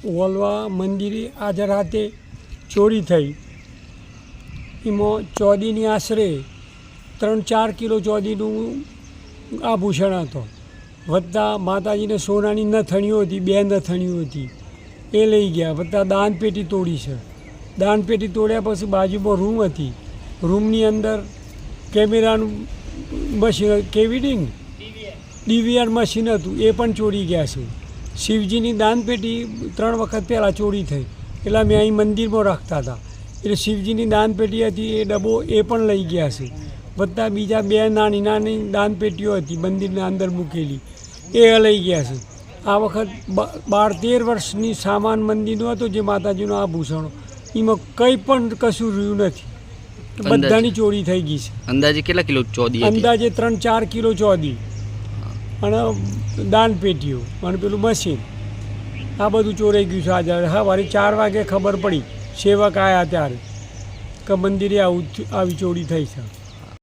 વોલવા મંદિરે આજે રાતે ચોરી થઈ. એમાં ચોદીની આશરે 3-4 કિલો ચોદીનું આભૂષણ હતો. વત્તા માતાજીને સોનાની નથણીઓ હતી, 2 નથણીઓ હતી, એ લઈ ગયા. વત્તા દાનપેટી તોડી છે. દાનપેટી તોડ્યા પછી બાજુમાં રૂમ હતી. રૂમની અંદર કેમેરાનું મશીન, કેવીડી DVR મશીન હતું, એ પણ ચોરી ગયા છે. શિવજીની દાનપેટી 3 વખત પહેલાં ચોરી થઈ, એટલે મેં અહીં મંદિરમાં રાખતા હતા. એટલે શિવજીની દાનપેટી હતી, એ ડબ્બો એ પણ લઈ ગયા છે. વત્તા બીજા 2 નાની નાની દાનપેટીઓ હતી મંદિરના અંદર મૂકેલી, એ લઈ ગયા છે. આ વખત 12-13 વર્ષની સામાન મંદિરનો હતો, જે માતાજીનો આભૂષણો, એમાં કંઈ પણ કશું રહ્યું નથી. બધાની ચોરી થઈ ગઈ છે. અંદાજે કેટલા કિલો ચોદી? અંદાજે 3-4 કિલો ચોદી અને દાનપેટીઓ અને પેલું મશીન, આ બધું ચોરાઈ ગયું છે. આજે સવારે 4 વાગે ખબર પડી, સેવક આવ્યા ત્યારે કે મંદિરે આવી ચોરી થઈ છે.